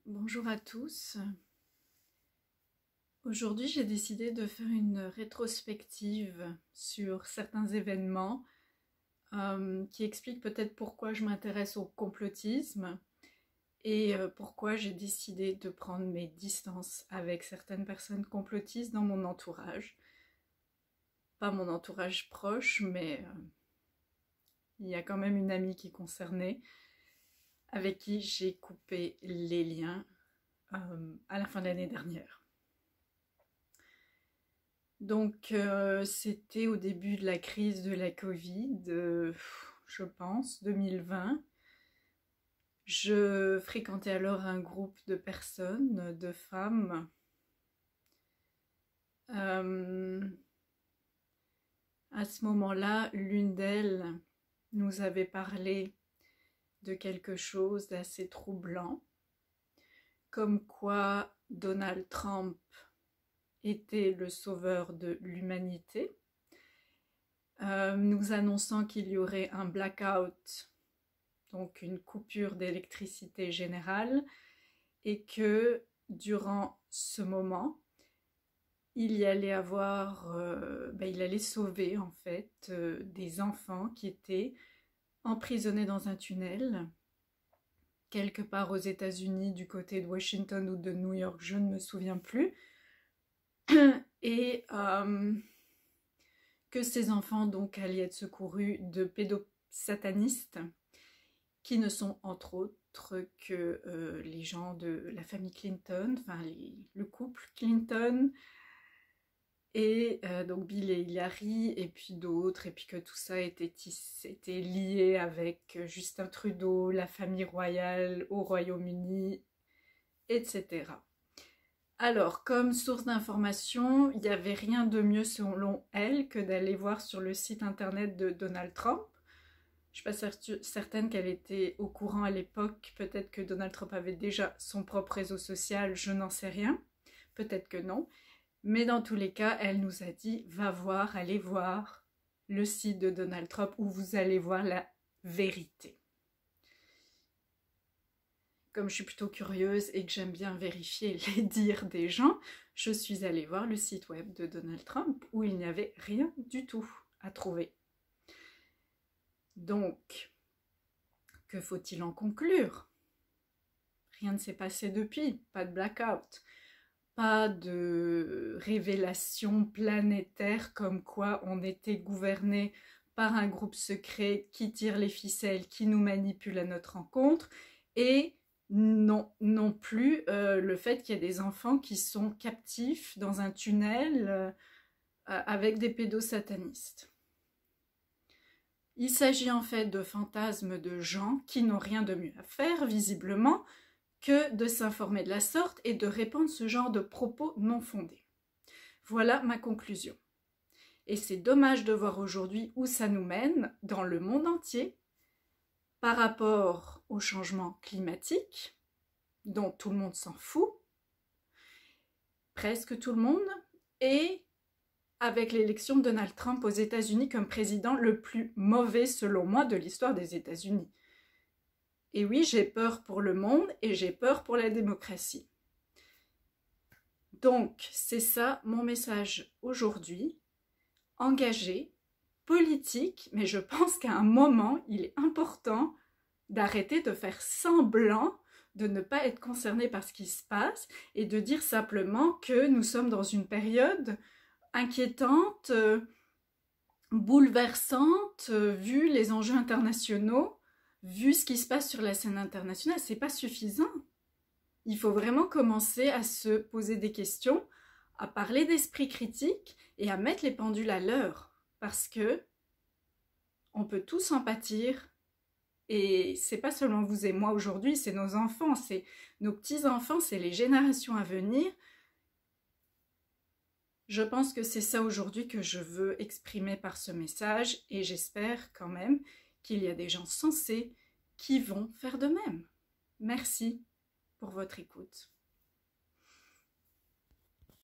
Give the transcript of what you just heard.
Bonjour à tous. Aujourd'hui, j'ai décidé de faire une rétrospective sur certains événements qui expliquent peut-être pourquoi je m'intéresse au complotisme et pourquoi j'ai décidé de prendre mes distances avec certaines personnes complotistes dans mon entourage. Pas mon entourage proche, mais il y a quand même une amie qui est concernée, avec qui j'ai coupé les liens à la fin de l'année dernière. Donc, c'était au début de la crise de la Covid, je pense, 2020. Je fréquentais alors un groupe de personnes, de femmes. À ce moment-là, l'une d'elles nous avait parlé de quelque chose d'assez troublant, comme quoi Donald Trump était le sauveur de l'humanité, nous annonçant qu'il y aurait un blackout, donc une coupure d'électricité générale, et que durant ce moment, il allait sauver en fait des enfants qui étaient emprisonnés dans un tunnel quelque part aux États-Unis, du côté de Washington ou de New York, je ne me souviens plus, et que ces enfants donc allaient être secourus de pédosatanistes qui ne sont entre autres que les gens de la famille Clinton, enfin le couple Clinton, et donc Bill et Hillary, et puis d'autres, et puis que tout ça était lié avec Justin Trudeau, la famille royale au Royaume-Uni, etc. Alors, comme source d'information, il n'y avait rien de mieux selon elle que d'aller voir sur le site internet de Donald Trump. Je ne suis pas certaine qu'elle était au courant à l'époque, peut-être que Donald Trump avait déjà son propre réseau social, je n'en sais rien, peut-être que non. Mais dans tous les cas, elle nous a dit, va voir, allez voir le site de Donald Trump où vous allez voir la vérité. Comme je suis plutôt curieuse et que j'aime bien vérifier les dires des gens, je suis allée voir le site web de Donald Trump où il n'y avait rien du tout à trouver. Donc, que faut-il en conclure? Rien ne s'est passé depuis, pas de blackout, pas de révélation planétaire comme quoi on était gouverné par un groupe secret qui tire les ficelles, qui nous manipule à notre rencontre, et non plus le fait qu'il y ait des enfants qui sont captifs dans un tunnel avec des pédosatanistes. Il s'agit en fait de fantasmes de gens qui n'ont rien de mieux à faire, visiblement, que de s'informer de la sorte et de répandre ce genre de propos non fondés. Voilà ma conclusion. Et c'est dommage de voir aujourd'hui où ça nous mène dans le monde entier par rapport au changement climatique, dont tout le monde s'en fout, presque tout le monde, et avec l'élection de Donald Trump aux États-Unis comme président le plus mauvais, selon moi, de l'histoire des États-Unis. Et oui, j'ai peur pour le monde et j'ai peur pour la démocratie. Donc, c'est ça mon message aujourd'hui. Engagé, politique, mais je pense qu'à un moment, il est important d'arrêter de faire semblant de ne pas être concerné par ce qui se passe et de dire simplement que nous sommes dans une période inquiétante, bouleversante, vu les enjeux internationaux, vu ce qui se passe sur la scène internationale. C'est pas suffisant. Il faut vraiment commencer à se poser des questions, à parler d'esprit critique et à mettre les pendules à l'heure, parce que on peut tous en pâtir. Et c'est pas seulement vous et moi aujourd'hui, c'est nos enfants, c'est nos petits-enfants, c'est les générations à venir. Je pense que c'est ça aujourd'hui que je veux exprimer par ce message et j'espère quand même qu'il y a des gens sensés qui vont faire de même. Merci pour votre écoute.